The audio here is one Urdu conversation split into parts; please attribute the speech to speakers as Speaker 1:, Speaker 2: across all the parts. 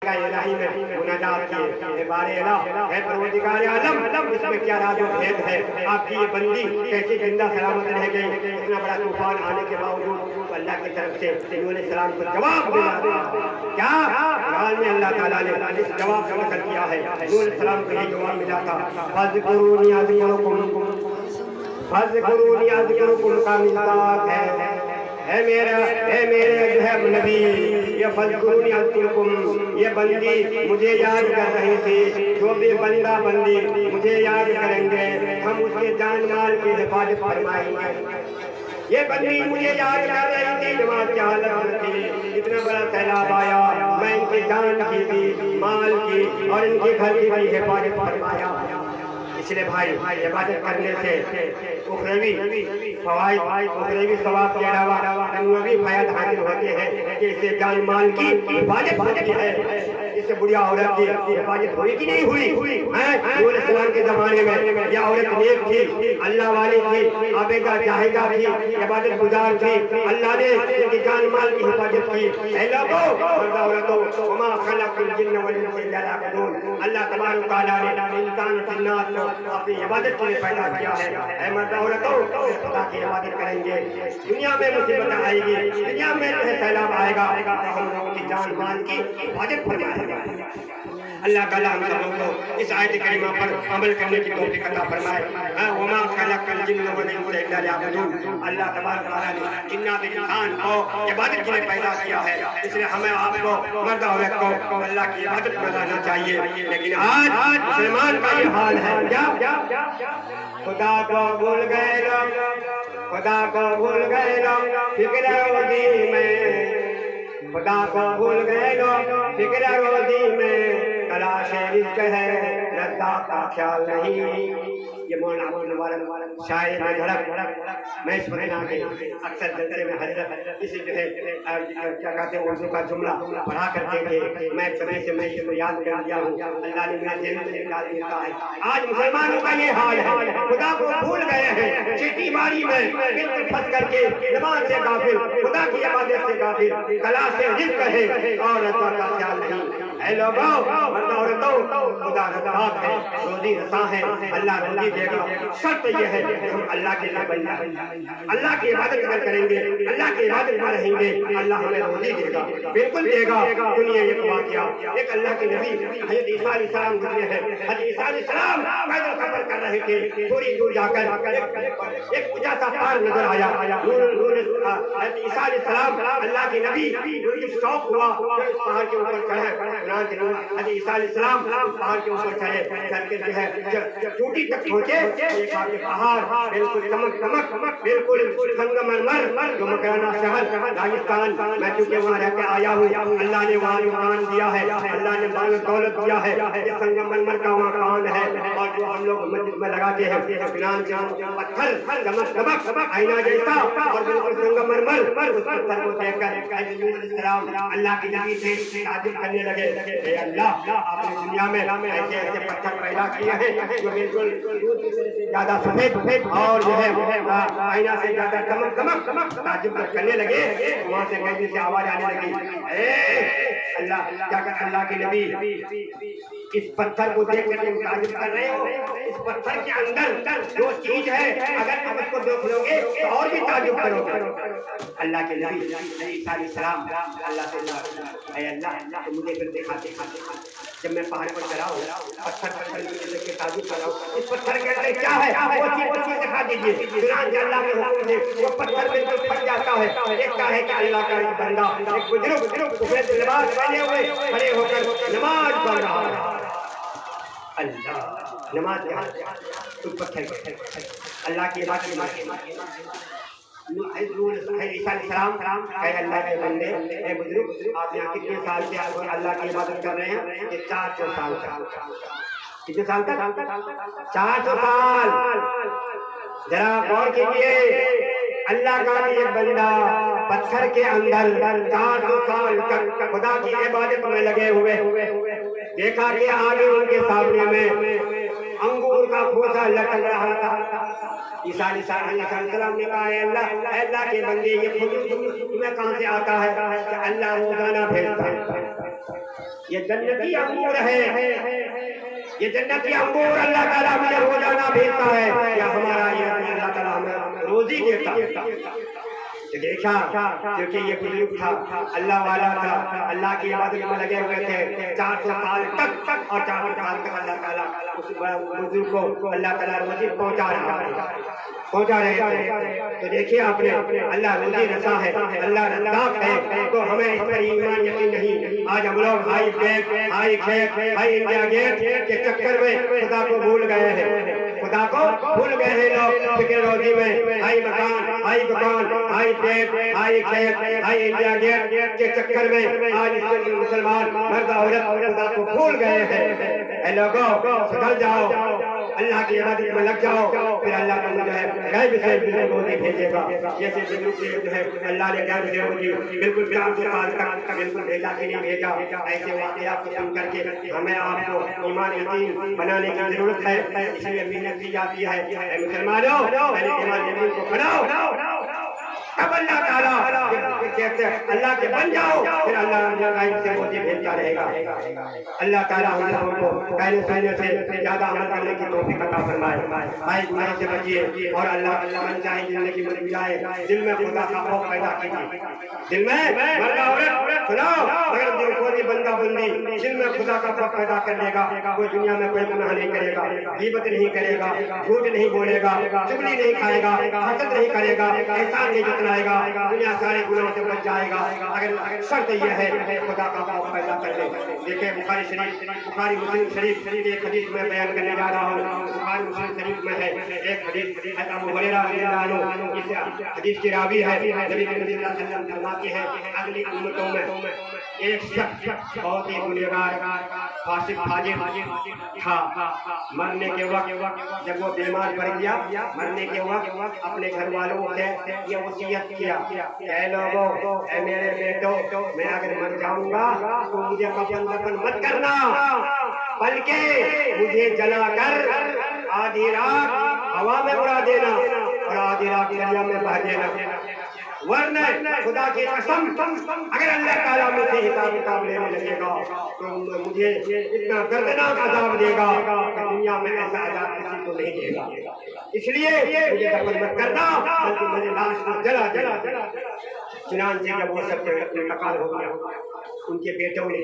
Speaker 1: بارگاہ الہی میں مناجات کیے، اے بار الہ، اے پروردگار عالم، اس میں کیا راز و بھید ہے؟ آپ کی یہ بندی کیسے زندہ سلامت رہ گئی؟ اتنا بڑا طوفان آنے کے باوجود اللہ کی طرف سے نوح علیہ السلام کو جواب ملا۔ کیا قرآن میں اللہ تعالیٰ نے اس جواب کا نقل کیا ہے؟ نوح علیہ السلام کو یہ جواب ملا تھا، فَاذْكُرُونِي أَذْكُرْكُمْ فَاذْكُرُونِي أَذْكُرْكُمْ کا مصداق ہے، اے میرے جو ہے نبی، یہ فَاذْكُرُونِي أَذْكُرْكُمْ، یہ بندی مجھے یاد کر رہی تھی، جو بھی بندہ بندی مجھے یاد کریں گے ہم اس کے جان مال کی حفاظت فرمائیں گے۔ یہ بندی مجھے یاد کر رہی تھی، نماز کی حالت میں تھی، اتنا بڑا سیلاب آیا، میں ان کی جان کی بھی، مال کی اور ان کے گھر کی بھی حفاظت فرمایا۔ اس لیے بھائی عبادت کرنے سے اخروی فوائد، اخروی ثواب کے علاوہ دنیاوی فائدے حاصل ہوتے ہیں کہ اس سے جان مال کی حفاظت ہوتی ہے۔ اس سے بڑی عورت کی حفاظت ہوئی کہ نہیں ہوئی؟ نوح علیہ السلام کے زمانے میں یہ عورت نیک تھی، اللہ والی تھی، عابدہ جاہدہ تھی، عبادت گزار تھی، اللہ نے ان کی جان مال کی حفاظت کی۔ اے لوگوں مرد عورتوں، وما خلقت الجن والانس الا ليعبدون، اللہ تبارک و تعالیٰ نے انسان اور جنات کو اپنی عبادت کے لیے پیدا کیا ہے۔ اے مرد عورتوں، خدا کی عبادت کریں گے، دنیا میں مصیبت آئے گی، دنیا میں جو ہے سیلاب آئے گا، تو ہم لوگوں کی جان مال کی حفاظت فرمائے گا۔ اللہ تعالیٰ ہم سب کو اس آیت کریمہ پر عمل کرنے کی توفیق عطا فرمائے۔ وما خلقت الجن والانس الا ليعبدون، اللہ تبارک و تعالیٰ نے جنات انسان کو عبادت کے لیے پیدا کیا ہے، اس لیے ہمیں آپ کو مرد عورت کو اللہ کی عبادت میں لانا چاہیے۔ لیکن آج مسلمان کا یہ حال ہے، خدا کو بھول گئے لوگ، خدا کو بھول گئے لوگ فکر روزی میں، خدا کو بھول گئے لوگ فکر روزی میں، تلاش رزق ہے لذات کا خیال نہیں۔ یہ مولانا عبد المبارک شاعر میں دھڑک میں اس وقت آگے اکثر جلسے میں حضرت اسی جو ہے کیا کہتے ہیں اردو کا جملہ پڑھا کرتے تھے، میں سمے سے میں اس کو یاد کر دیا ہوں، اللہ نے میرے ذہن سے نکال دیا ہے۔ آج مسلمانوں کا یہ حال ہے، خدا کو بھول گئے ہیں، چٹی ماری میں بالکل پھنس کر کے، نماز سے غافل، خدا کی عبادت سے غافل، تلاش رزق ہے اور اللہ کا خیال نہیں۔ اے لوگوں مرد عورتوں، خدا رزاق ہے، روزی رساں ہے، اللہ روزی دے گا، شرط یہ ہے کہ ہم اللہ کے لیے بن جائیں، اللہ کی عبادت اگر کریں گے، اللہ کی عبادت میں رہیں گے، اللہ ہمیں روزی دے گا، بالکل دے گا۔ سنیے ایک واقعہ، ایک اللہ کے نبی حضرت عیسیٰ علیہ السلام گزرے ہیں، حضرت عیسیٰ علیہ السلام پیدل سفر کر رہے تھے، تھوڑی دور جا کر ایک اونچا سا پہاڑ نظر آیا، حضرت عیسیٰ علیہ السلام اللہ کے نبی شوق ہوا اس پہاڑ کے اوپر چڑھے، حضرت عیسیٰ علیہ السلام پہاڑ کے اوپر چڑھے، چڑھ کے جو ہے چوٹی تک پہنچے، ایک آگے پہاڑ بالکل چمک بالکل سنگ مرمر، جو مکرانہ شہر راجستھان، میں چونکہ وہاں رہ کے آیا ہوں، اللہ نے وہاں مکان دیا ہے، اللہ نے مال دولت دیا ہے، یہ سنگ مرمر کا مکان ہے، اور جو ہم لوگ مسجد میں لگاتے ہیں فلان پتھر چمک آئینہ جیسا اور بالکل سنگ مرمر، اس پتھر کو دیکھ کر حضرت نوح علیہ السلام اللہ کی نبی سے تعجب کرنے لگے، اے اللہ آپ نے دنیا میں ایسے ایسے پتھر پیدا کیے ہیں جو بالکل دودھ سے زیادہ سفید اور جو ہے آئینہ سے زیادہ چمک، تعجب کرنے لگے۔ وہاں سے کہیں سے آواز آنے لگی، اے اللہ کیا کہ اللہ کے نبی اس پتھر کو دیکھ کر تم تعجب کر رہے ہو، اس پتھر کے اندر جو چیز ہے اگر تم اس کو دیکھ لو گے تو اور بھی تعجب کرو گے۔ اللہ کے نبی عیسیٰ علیہ السلام اللہ سے اے اللہ تو مجھے پھر دکھاتے جب میں پہاڑ پر چڑھا ہوں، پتھر دیکھ کے تعجب کر رہا ہوں، اس پتھر کے اندر کیا ہے وہ چیز دکھا دیجیے۔ چنانچہ اللہ کے حکم سے وہ پتھر بالکل پھٹ جاتا ہے، دیکھتا ہے کہ اللہ کا ایک بندہ، ایک بزرگ سفید لباس پہنے ہوئے کھڑے ہو کر نماز پڑھ رہا ہے۔ اللہ نماز اس پتھر اللہ کی بات عیسیٰ علیہ السلام اے اللہ کے بندے، اے بزرگ آپ یہاں کتنے سال سے اللہ کی عبادت کر رہے ہیں؟ کہ 400 سال کتنے سال تک؟ 400 سال۔ ذرا غور کیجیے، اللہ کا ایک بندہ پتھر کے اندر 400 سال تک خدا کی عبادت میں لگے ہوئے، دیکھا کہ آگے ان کے سامنے میں انگور کا پھوسا لٹک رہا تھا۔ عیسیٰ علیہ السلام نے کہا اے اللہ کے بندے یہ تمہیں کہاں سے آتا ہے کہ اللہ روزانہ بھیجتا ہے؟ یہ جنتی انگور ہے، یہ جنتی انگور اللہ تعالیٰ مجھے روزانہ بھیجتا ہے، یا ہمارا یہ اللہ تعالیٰ ہمیں روزی دیتا ہے۔ دیکھا کیونکہ یہ بزرگ تھا، اللہ والا تھا، اللہ کی عبادت میں لگے ہوئے تھے 400 سال تک، اور 400 سال تک اللہ تعالیٰ اس بزرگ کو اللہ تعالیٰ روزی پہنچا رہے تھے۔ تو دیکھیے آپ نے اللہ روزی رسا ہے، اللہ رزاق ہے، تو ہمیں اس پر ایمان یقین نہیں۔ آج ہم لوگ ہائی ٹیک، ہائی کھیت، ہائی انڈیا گیٹ کے چکر میں خدا کو بھول گئے ہیں، خدا کو بھول گئے ہیں لوگ فکر روزی میں، ہائی مکان، ہائی دکان، ہائی ٹیک، ہائی کھیت، ہائی انڈیا گیٹ کے چکر میں آج مسلمان مرد عورت خدا کو بھول گئے ہیں۔ اے لوگوں سدھر جاؤ، اللہ کی عبادت میں لگ جاؤ، پھر اللہ کا جو ہے غیب سے روزی بھیجے گا۔ جیسے جو ہے اللہ نے غیب سے روزی بالکل 400 سال تک بالکل بھیجا کہ نہیں بھیجا، ایسے واقعات کو سن کر کے ہمیں آپ کو ایمان یقین بنانے کی ضرورت ہے۔ اس لیے محنت کی جاتی ہے، اے مسلمانوں پہلے ایمان یقین کو بناؤ، تب اللہ تعالیٰ کہتے ہیں اللہ کے بن جاؤ، پھر اللہ غیب سے روزی بھیجتا رہے گا۔ اللہ تعالیٰ ہم سب کو کہنے سننے سے زیادہ عمل کرنے کی توفیق عطا فرمائے۔ بھائی گناہ سے بچیے اور اللہ من چاہے زندگی میں گزارے، دل میں خدا کا خوف پیدا کیجیے، دل میں مرد عورت سناؤ، اگر دل کوئی بندہ بندی دل میں خدا کا خوف پیدا کر لے گا، کوئی دنیا میں کوئی گناہ نہیں کرے گا، غیبت نہیں کرے گا، جھوٹ نہیں بولے گا، چغلی نہیں کھائے گا، حسد نہیں کرے گا، احسان نہیں جتلائے گا، دنیا سارے گناہوں سے بچ جائے گا، اگر شرط یہ ہے خدا کا خوف پیدا کر لے۔ دیکھیں بخاری مسلم شریف ایک حدیث میں بیان کرنے جا رہا ہوں، بخاری مسلم شریف میں ہے ایک حدیث، ابو ہریرہ رضی اللہ عنہ اس حدیث کی راوی ہے، نبی صلی اللہ علیہ وسلم فرماتے ہیں اگلی امتوں میں ایک شخص بہت ہی گنہگار فاسق فاجر تھا، مرنے کے وقت جب وہ بیمار پڑ گیا، مرنے کے وقت اپنے گھر والوں سے یہ وصیت کیا، اے لوگوں، اے میرے بیٹوں، میں اگر مر جاؤں گا تو مجھے کفن دفن مت کرنا، بلکہ مجھے جلا کر آدھی رات ہوا میں اڑا دینا اور آدھی رات دریا میں بہا دینا، ورنہ خدا کی قسم اگر اللہ تعالیٰ مجھ سے حساب کتاب لینے لگے گا تو مجھے اتنا دردناک عذاب دے گا کہ دنیا میں ایسا عذاب کسی کو نہیں دے گا، اس لیے مجھے دفن مت کرنا بلکہ مجھے لاش کو جلا جلا۔ چنانچہ جب وہ سب انتقال ہو گیا، ان کے بیٹوں نے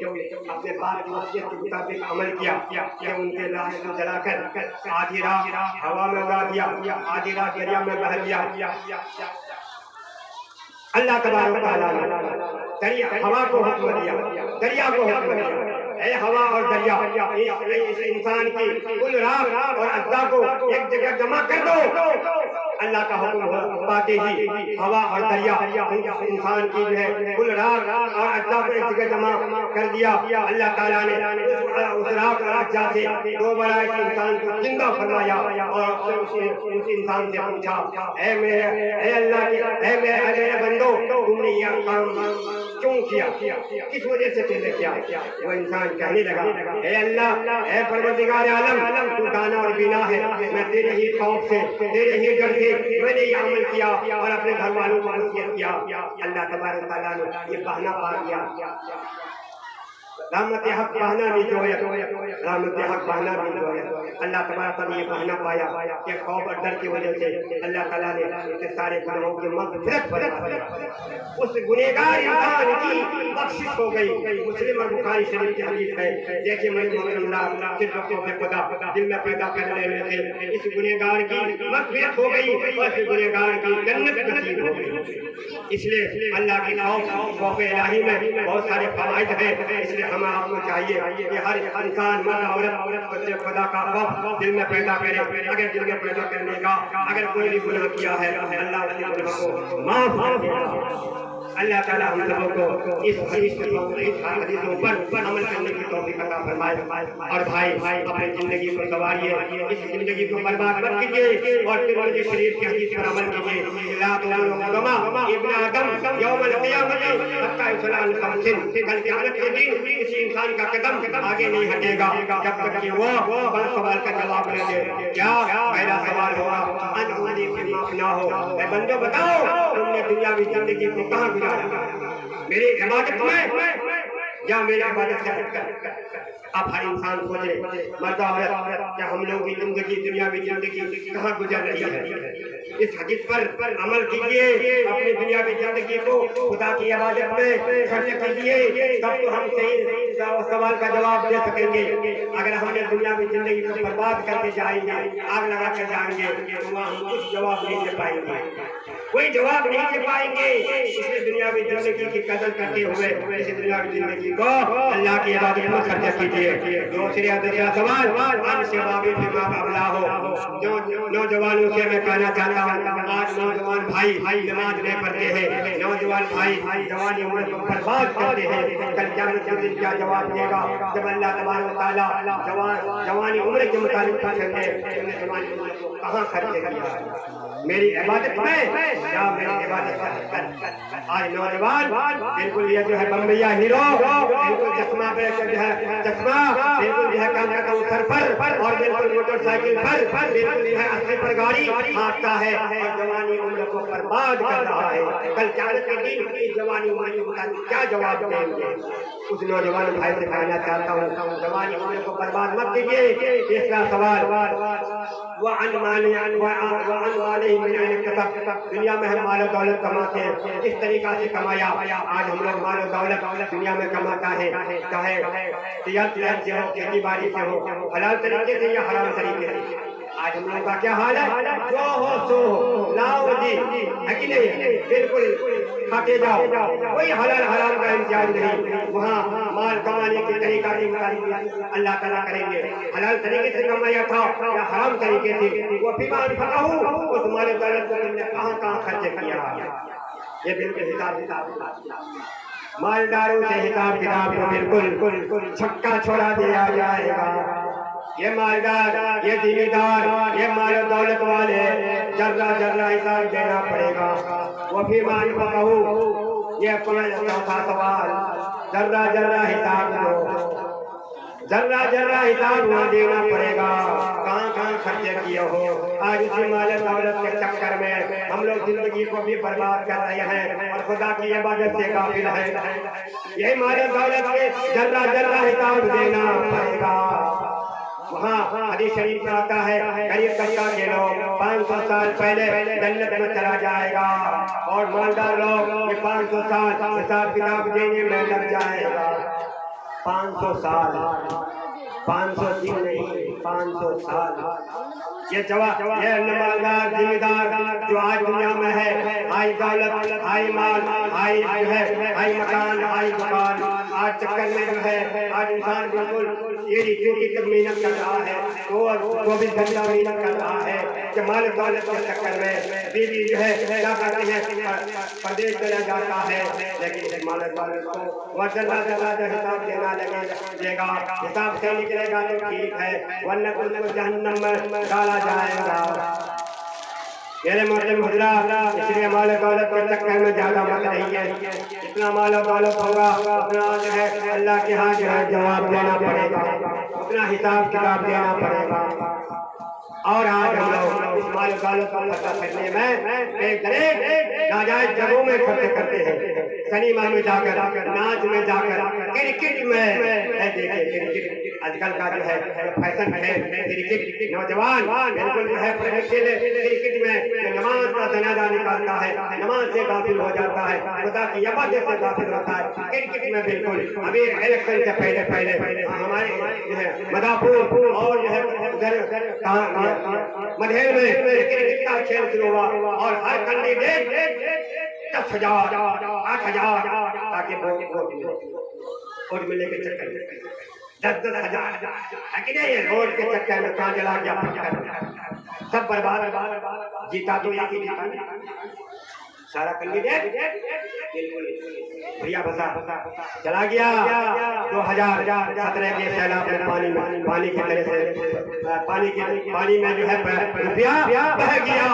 Speaker 1: اپنے باپ کی وصیت کے مطابق عمل کیا کہ ان کے لاش کو جلا کر آدھی رات ہوا میں اڑا دیا، آدھی رات دریا میں بہا دیا۔ اللہ تبارک و تعالیٰ نے دریا ہوا کو حکم دیا، دریا کو حکم دیا، اے ہوا اور دریا اس انسان کی کل راہ اور اجزاء کو ایک جگہ جمع کر دو۔ اللہ کا حکم پاتے ہی ہوا اور دریا انسان کی جو ہے کل راہ اور اجزاء کو ایک جگہ جمع کر دیا۔ اللہ تعالیٰ نے اس راہ اور اجزاء سے دوبارہ اس انسان کو زندہ فرمایا اور اس انسان سے پوچھا، اے اللہ کے اے میرے بندو، تم نے یہ کام کیوں کیا، کس وجہ سے تم نے کیا؟ وہ انسان کہنے لگا، اے اللہ، اے پروردگار عالم، تو دانا اور بینا ہے، میں تیرے ہی خوف سے، تیرے ہی ڈر سے میں نے یہ عمل کیا اور اپنے گھر والوں کو وصیت کیا۔ اللہ تبارک و تعالیٰ نے یہ بہانہ پا دیا، رحمت حق بہانہ بھی جو ہے، رحمت حق بہانہ بھی جو ہے۔ اللہ تبارک تعالیٰ نے یہ بہانہ پایا کہ خوف اور ڈر کی وجہ سے اللہ تعالیٰ نے اس کے سارے گناہوں کی مغفرت فرمائی، اس گنہگار انسان کی بخشش ہو گئی۔ مسلم اور بخاری شریف کی حدیث ہے، دیکھیں میں محترم اللہ صرف وقت سے خدا دل میں پیدا کر لینے سے اس گنہگار کی مغفرت ہو گئی اور اس گنہگار کی جنت نصیب ہو گئی۔ اس لیے اللہ کی خوف الہی میں بہت سارے فوائد ہیں، اس لیے ہمیں آپ کو چاہیے کہ ہر انسان مرد عورت خدا کا خوف دل میں پیدا کرے۔ اگر دل میں پیدا کرنے کا اگر کوئی بھی گناہ کیا ہے اللہ اس کے گناہ کو معاف کر دے گا۔ اللہ تعالیٰ ہم سب کو اس حدیثوں پر عمل کرنے کی توفیق عطا فرمائے۔ اور بھائی اپنی زندگی کو سنواریے، اس زندگی کو برباد مت کیجیے اور ترمذی شریف کی حدیث پر عمل کیجیے، لا تظلموا ابن آدم یوم القیامت حتی یسأل عن خمس، کل قیامت کے دن کسی انسان کا قدم آگے نہیں ہٹے گا جب تک کہ وہ ہر سوال کا جواب نہ دے۔ کیا پہلا سوال ہوگا ان عملی فیما افناہ، اے بندو بتاؤ تم نے دنیاوی زندگی کو کہاں گزارا؟ میری عبادت میں، یا میری عبادت سے ہٹ کر. اب ہر انسان سوچے مرد عورت کیا ہم لوگوں کی زندگی دنیاوی زندگی کہاں گزر رہی ہے. اس حدیث پر عمل کیجئے, اپنی دنیاوی زندگی کو خدا کی عبادت میں خرچ کیجئے, تب تو ہم صحیح سوال کا جواب دے سکیں گے. اگر ہم نے دنیاوی زندگی کو برباد کر کے جائیں گے, آگ لگا کر جائیں گے, تو وہاں ہم کچھ جواب نہیں دے پائیں گے, کوئی جواب نہیں دے پائیں گے. اس لیے دنیاوی زندگی کی قدر کرتے ہوئے اس دنیاوی زندگی کو اللہ کی عبادت میں خرچ کیجئے. دوسرا سوال ان شباب بما قبلہ ہو. نوجوانوں سے میں کہنا چاہتا ہوں, آج نوجوان بھائی نماز نہیں پڑھتے ہیں, نوجوان بھائی جوانی عمر کو برباد کرتے ہیں. کل قیامت کے دن کیا جواب دے گا جب اللہ تبارک و تعالیٰ جوانی عمر کے متعلق پوچھیں گے تم نے جوانی عمر کو کہاں خرچ کیا, میری عبادت میں یا میری عبادت کر. آج نوجوان بالکل یہ جو ہے بمبیا ہیرو, بالکل چشمہ پہ جو ہے چشمہ, بالکل جو ہے کام کرتا ہوں سر پر, اور بالکل موٹر سائیکل پر, بالکل جو ہے اسے پر گاڑی ہانکتا ہے اور جوانی عمر کو برباد کر رہا ہے. کل قیامت کے دن اس جوانی عمر کے متعلق کیا جواب دیں گے؟ اس نوجوان بھائی سے کہنا چاہتا ہوں جوانی عمر کو برباد مت کیجیے. تیسرا سوال وعن ماله من أين اكتسب. دنیا میں ہم مال و دولت کماتے ہیں, کس طریقہ سے کمایا؟ آج ہم لوگ مال و دولت دنیا میں کماتا ہے, چاہے تجارت سے ہو, کھیتی باڑی سے ہو, حلال طریقے سے یا حرام طریقے سے. آج ہم لوگوں کا کیا حال ہے؟ جو ہو سو ہو, لاؤ جی, ہے کہ نہیں؟ بالکل کھاتے جاؤ, کوئی حلال حرام کا امتیاز نہیں. وہاں مال کمانے کے طریقہ کی مطابق اللہ تعالیٰ کریں گے. حلال طریقے سے کمایا تھا یا حرام طریقے سے, وہ فیما انفقہ, اس مال دولت کو تم نے کہاں کہاں خرچ کیا. یہ بالکل حساب کتاب مالداروں سے حساب کتاب کو بالکل چھکا چھوڑا دیا جائے گا. یہ مالدار, یہ ذمہ دار, یہ مال و دولت والے ذرہ ذرہ حساب دینا پڑے گا. وہ فیما انفقہ, یہ چوتھا سوال, ذرہ ذرہ حساب دو, ذرہ ذرہ حساب نہ دینا پڑے گا کہاں کہاں خرچے کیے ہو. آج اسی مال دولت کے چکر میں ہم لوگ زندگی کو بھی برباد کر رہے ہیں اور خدا کی عبادت سے غافل ہیں. یہ مال دولت کے ذرہ ذرہ حساب دینا پڑے گا. وہاں حدیث شریف میں آتا ہے غریب طبقہ کے لوگ 500 سال پہلے جنت میں چلا جائے گا, اور مالدار لوگ یہ 500 سال حساب کتاب دینے میں لگ جائے گا. 500 سال, 500 دن نہیں, 500 سال. یہ جواب, یہ مالدار ذمہ دار جو آج دنیا میں ہے, آئی دولت, آئی مال, آئی جو ہے آئی مکان, آئی دکان, آج چکر میں جو ہے آج انسان بالکل یہ چوٹی تک محنت کر رہا ہے, 24 گھنٹہ محنت کر رہا ہے کہ مال دولت کے چکر میں بیوی جو ہے کیا کرتی ہے پردیش چلا جاتا ہے. لیکن مال دولت کو وہ ذرہ ذرہ حساب دینا لگے گا, حساب سے نکلے گا تو ٹھیک ہے, ورنہ کو جہنم میں ڈالا جائے گا. میرے محترم حضرات, اس لیے مال دولت کے چکر میں زیادہ مت رہیے. اتنا مال و دولت ہوگا اتنا جو ہے اللہ کے ہاں جو ہے جواب دینا پڑے گا, اتنا حساب کتاب دینا پڑے گا. اور آج ہم لوگ اس مال و دولت کو خرچ کرنے میں ایک ناجائز جگہوں میں خرچ کرتے ہیں. سنیما میں جا کر, ناچ میں جا کر, کرکٹ میں, دیکھیں کرکٹ آج کل کا جو ہے فیشن ہے کرکٹ. نوجوان بالکل جو ہے کرکٹ میں نماز کا جنازہ نکالتا ہے, نماز سے غافل ہو جاتا ہے, خدا کی عبادت سے غافل ہوتا ہے. کرکٹ میں بالکل ابھی الیکشن سے پہلے ہمارے جو ہے مداپور اور جو ہے مدھیل میں کرکٹ کا کھیل شروع ہوا, اور ہر کینڈیڈیٹ 10,000 8,000 تاکہ ووٹ ملنے کے چکر میں 10,000 ہے کہ نہیں. ووٹ کے چکر میں کہاں چلا گیا پھٹکر, سب برباد. جیتا تو ایک ہی جیتا, سارا کینڈیڈیٹ بالکل بھیا بسا چلا گیا. 2017 کے سیلاب میں پانی کی طرح سے پانی میں جو ہے روپیہ بہہ گیا.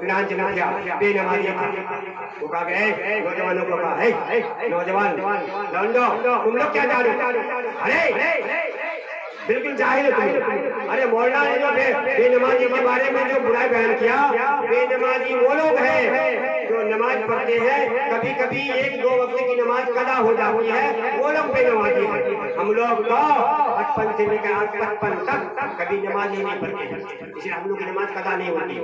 Speaker 1: چنانچہ مکھیا بے نمازی تھے، وہ کہا کہ نوجوانوں کو کہا ہے نوجوان لونڈو تم لوگ کیا جانو، ارے بالکل جاہل ہو تم، ارے مولانا نے جو بے نمازی کے بارے میں جو برائی بیان کیا، بے نمازی وہ لوگ ہیں جو نماز پڑھتے ہیں، کبھی کبھی ایک دو وقت کی نماز قضا ہو جاتی ہے، وہ لوگ بے نمازی ہیں۔ ہم لوگ تو 55 سے لے کر 55 تک کبھی نماز ہی نہیں پڑھتے، اس لیے ہم لوگ کی نماز قضا نہیں ہوتی،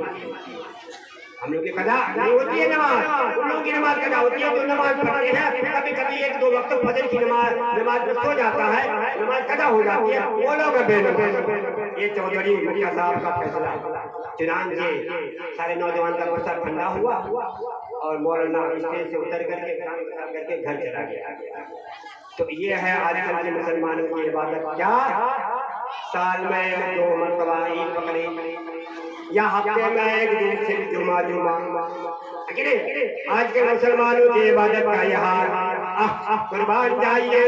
Speaker 1: ہم لوگ کی قضا نہیں ہوتی ہے نماز، ان لوگوں کی نماز قضا ہوتی ہے جو نماز پڑھتے ہیں، کبھی کبھی ایک دو وقت فجر کی نماز میں سو جاتا ہے، نماز قضا ہو جاتی ہے، وہ لوگ بے نماز۔ یہ چودھری مکھیا صاحب کا فیصلہ ہے۔ چنانچہ سارے نوجوان کا غصہ ٹھنڈا ہوا اور مولانا اسٹیج سے اتر کر کے گھر چلا گیا۔ تو یہ ہے آج کل کے مسلمانوں کی عبادت، کیا سال میں 2 مرتبہ عید پکڑے یا ہفتے میں 1 دن صرف جمعہ آج کے مسلمانوں کی عبادت کا یہ حال، قربان جائیے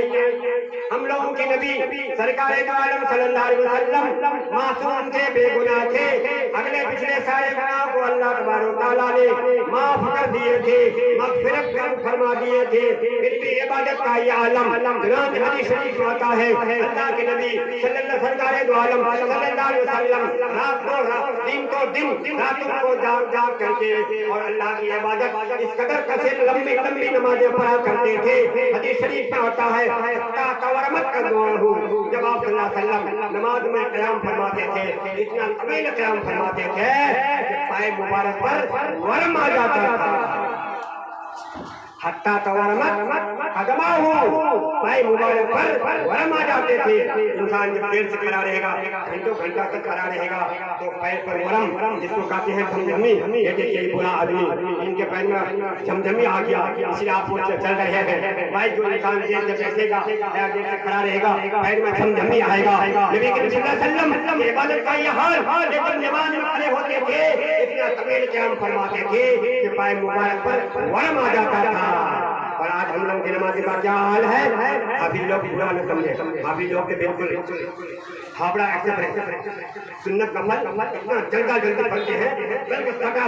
Speaker 1: ہم لوگوں کے نبی سرکار دو عالم صلی اللہ علیہ وسلم معصوم تھے، بے گناہ تھے، اگلے پچھلے سارے گناہ کو اللہ تبارک و تعالیٰ نے معاف کر دیے تھے، مغفرت فرما دیے تھے، پھر بھی عبادت کا یہ عالم چنانچہ حدیث شریف میں آتا ہے اللہ کے نبی صلی اللہ سرکار دو عالم صلی اللہ علیہ وسلم رات کو رات دن کو دن راتوں کو جاگ جاگ کر کے اور اللہ کی عبادت اس قدر کثیر لمبی لمبی نمازیں پڑھا کرتے تھے۔ حدیث شریف میں ہوتا ہے ورمت کا دعا ہو، جب آپ صلی اللہ علیہ وسلم نماز میں قیام فرماتے تھے اتنا طویل قیام فرماتے تھے کہ پائے مبارک پر ورم آ جاتا تھا، حتیٰ تورمت قدمہ ہو، پائے مبارک پر ورم آ جاتے تھے۔ انسان جب دیر سے کھڑا رہے گا، گھنٹوں گھنٹہ تک کھڑا رہے گا تو پیر پر ورم، جس کو کہتے ہیں جھمجھمی، یہ دیکھیے یہ برا آدمی ان کے پیر میں جھمجھمی آ گیا، اس لیے آپ چل رہے ہیں بھائی، جو انسان دیر سے بیٹھے گا یا دیر سے کھڑا رہے گا پیر میں جھمجھمی آئے گا۔ نبی کریم صلی اللہ علیہ وسلم کی عبادت کا یہ حال، لیکن نماز میں کھڑے ہوتے تھے اتنا طویل قیام فرماتے تھے کہ پائے مبارک پر ورم آ جاتا تھا۔ اور آج ہم لوگ کی نماز کا کیا حال ہے؟ حافظ لوگ نہ سمجھے، حافظ لوگ کے بالکل ہابڑا ایکسپریس سنت کا مل اتنا جلدی پڑھتے ہیں، بالکل سجدہ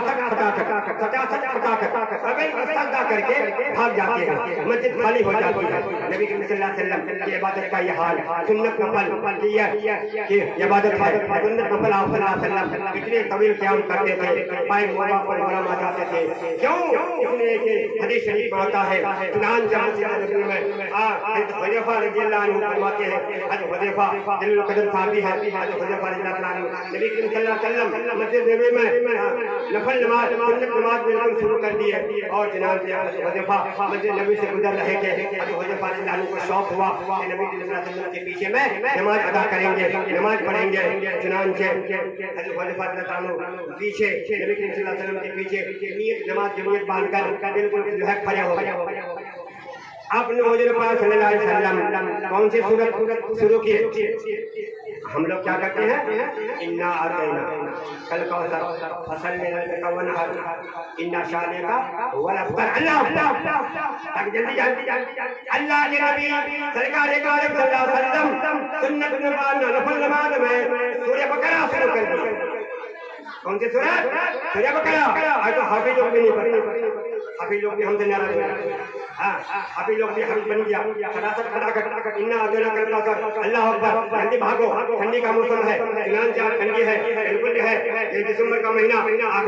Speaker 1: کر کے بھاگ جاتے ہیں، مسجد خالی ہو جاتی ہے۔ نبی کریم صلی اللہ علیہ وسلم کی عبادت کا یہ حال، سنت نفل کی عبادت ہے، سنت نفل آپ صلی اللہ علیہ وسلم اتنے طویل قیام کرتے تھے، پائے مبارک پر ورم آ جاتے تھے۔ کیوں؟ اس لیے کہ حدیث شریف میں آتا ہے چنانچہ مسجد نبوی میں حذیفہ رضی اللہ عنہ فرماتے ہیں، حضرت حذیفہ جلیل القدر صحابی ہے، حضرت حذیفہ رضی اللہ عنہ نبی کریم صلی اللہ علیہ وسلم مسجد نبوی میں نفل نماز سنت نماز بالکل شروع کر دی ہے، اور چنانچہ حضرت حذیفہ مسجد نبوی سے گزر رہے تھے، حضرت حذیفہ رضی اللہ عنہ کو شوق ہوا کہ نبی صلی اللہ علیہ وسلم کے پیچھے میں نماز ادا کریں گے، نماز پڑھیں گے۔ چنانچہ حضرت حذیفہ رضی اللہ عنہ پیچھے نبی کریم صلی اللہ علیہ وسلم کے پیچھے نیت نماز کی نیت باندھ کر بالکل جو ہے کھڑے ہو گئے۔ آپ نے حضور پاک صلی اللہ علیہ وسلم کون سی سورت شروع کی؟ ہم لوگ کیا کرتے ہیں؟ انا اعطینا کل کوثر فصل لربک وانحر ان شانئک هو الابتر۔ اللہ جلدی اللہ کے نبی سرکار عالم صلی اللہ علیہ وسلم سنت نفل نماز میں سورہ بقرہ شروع کر دی۔ کون سی سورت؟ سورہ بقرہ۔ آج تو حافظ لوگ بھی نہیں پڑھتے، حافظ لوگ بھی ہم سے ناراض ہیں، حافظ لوگ بھی حافظ بن گیا، خلاصت کھڑا کر انا اعطیناک الکوثر، اللہ اکبر، جلدی بھاگو، ٹھنڈی کا موسم ہے، چنانچہ ٹھنڈی ہے، بالکل ہے، یہ دسمبر کا مہینہ